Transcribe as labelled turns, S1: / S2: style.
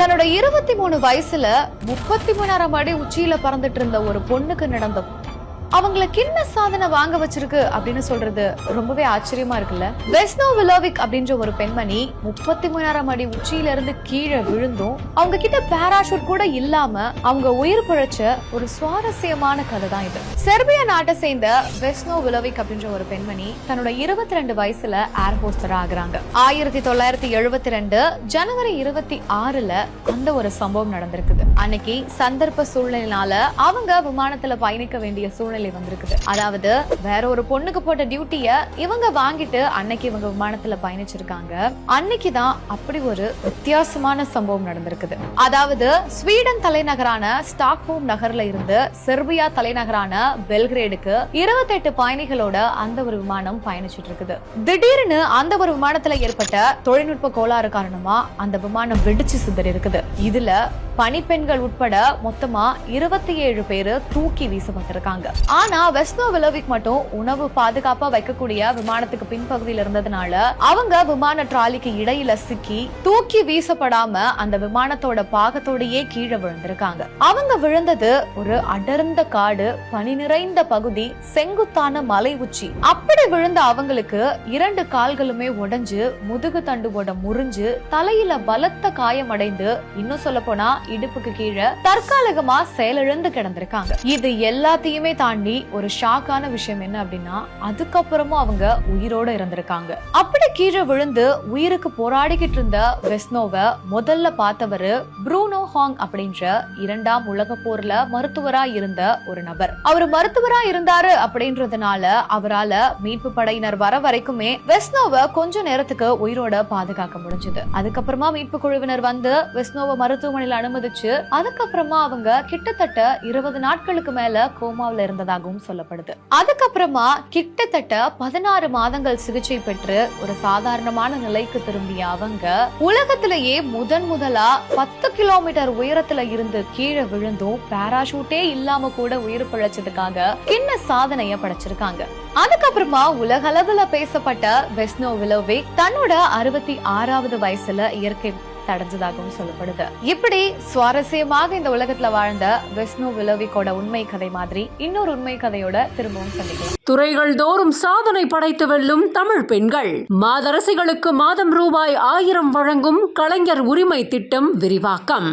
S1: தன்னோட 23 வயசுல 33ஆம் அடி உச்சியில பறந்துட்டு இருந்த ஒரு பொண்ணுக்கு நடந்த அவங்கள கின்ன சாதனை வாங்க வச்சிருக்கு அப்படின்னு சொல்றது ரொம்பவே ஆச்சரியமா இருக்குல்ல. வெஸ்னோ விலோவிக் அப்படின்ற ஒரு பெண்மணி 33ஆம் அடி உச்சியில இருந்து கீழே விழுந்தும் அவங்க கிட்ட பாராஷூட் கூட இல்லாம அவங்க உயிர் பிழைச்ச ஒரு சுவாரஸ்யமான கதை தான் இது. செர்பியா நாட்டை சேர்ந்த வெஸ்னோ விலோவிக் அப்படின்ற ஒரு பெண்மணி தன்னோட 22 வயசுல ஏர் ஹோஸ்டர் ஆகுறாங்க. 1972 ஜனவரி 26ல அந்த ஒரு சம்பவம் நடந்திருக்குது. அன்னைக்கு சந்தர்ப்ப சூழ்நிலையினால அவங்க விமானத்துல பயணிக்க வேண்டிய சூழ்நிலை வந்திருக்குது. அதாவது வேற ஒரு பொண்ணுக்கு போட்ட டியூட்டிய இவங்க வாங்கிட்டு அன்னைக்கு இவங்க விமானத்துல பயணிச்சிருக்காங்க. அன்னைக்குதான் அப்படி ஒரு வித்தியாசமான சம்பவம் நடந்திருக்குது. அதாவது ஸ்வீடன் தலைநகரான ஸ்டாக்ஹோம் நகர்ல இருந்து செர்பியா தலைநகரான பெல்கிரேடுக்கு 28 பயணிகளோட அந்த ஒரு விமானம் பயணிச்சுட்டு இருக்குது. திடீர்னு அந்த ஒரு விமானத்துல ஏற்பட்ட தொழில்நுட்ப கோளாறு காரணமா அந்த விமானம் வெடிச்சு சிதறி இருக்குது. இதுல பணிப்பெண்கள் உட்பட மொத்தமா 27 பேரு தூக்கி வீசப்பட்டிருக்காங்க. ஆனா வெஸ்னோ விலோவிக் மட்டும் உணவு பாதுகாப்பா வைக்கக்கூடிய விமானத்துக்கு பின்பகுதியில் இருந்ததுனால அவங்க விமான ட்ராலிக்கு இடையில சிக்கி தூக்கி வீசப்படாம அந்த விமானத்தோட பாகத்தோடையே கீழே விழுந்திருக்காங்க. அவங்க விழுந்தது ஒரு அடர்ந்த காடு, பனி நிறைந்த பகுதி, செங்குத்தான மலை உச்சி. அப்படி விழுந்த அவங்களுக்கு 2 கால்களுமே உடைஞ்சு, முதுகு தண்டுவோட முறிஞ்சு, தலையில பலத்த காயமடைந்து, இன்னும் சொல்ல போனா இடுப்புக்கு கீழே தற்காலிகமா செயலிழந்து கிடந்திருக்காங்க. இது எல்லாத்தையுமே தாண்டி ஒரு ஷாக்கான விஷயம் என்ன அப்படின்னா, அதுக்கப்புறமும் அவங்க உயிரோட இருந்திருக்காங்க. அப்படி கீழே விழுந்து உயிருக்கு போராடிக்கிட்டு இருந்த வெஸ்னோவை முதல்ல பார்த்தவரு ப்ரூனோ ஹாங் அப்படின்ற 2ஆம் உலக போர்ல மருத்துவரா இருந்த ஒரு நபர். அவர் மருத்துவரா இருந்தாரு அப்படின்றதுனால அவரால மீட்பு படையினர் வர வரைக்குமே வெஸ்னோவை கொஞ்ச நேரத்துக்கு உயிரோட பாதுகாக்க முடிஞ்சது. அதுக்கப்புறமா மீட்பு குழுவினர் வந்து வெஸ்னோவை மருத்துவமனையில் அனுமதிச்சு அதுக்கப்புறமா அவங்க கிட்டத்தட்ட 20 நாட்களுக்கு மேல கோமாவில் இருந்ததாகவும் சொல்லப்படுது. அதுக்கப்புறமா கிட்டத்தட்ட 16 மாதங்கள் சிகிச்சை பெற்று ஒரு சாதாரணமான நிலைக்கு திரும்பிய அவங்க உலகத்திலேயே முதலா 10 கிலோமீட்டர் உயரத்துல இருந்து கீழே விழுந்தும் பாராஷூட்டே இல்லாம கூட உயிர் பிழைச்சதுக்காக கின்ன சாதனைய படைச்சிருக்காங்க. அதுக்கப்புறமா உலக அளவுல பேசப்பட்ட வெஸ்னோ விலோவிக் தன்னோட 66வது வயசுல இயற்கை தடைஞ்சதாகவும் சொல்லப்படுது. இப்படி சுவாரஸ்யமாக இந்த உலகத்துல வாழ்ந்த வெஸ்னோ விலோவிக்கோட உண்மை கதை மாதிரி இன்னொரு உண்மை கதையோட திரும்பவும் சந்திக்கலாம்.
S2: துறைகள் தோறும் சாதனை படைத்து வெல்லும் தமிழ் பெண்கள். மாதரசிகளுக்கு மாதம் ரூபாய் 1000 வழங்கும் கலைஞர் உரிமை திட்டம் விரிவாக்கம்.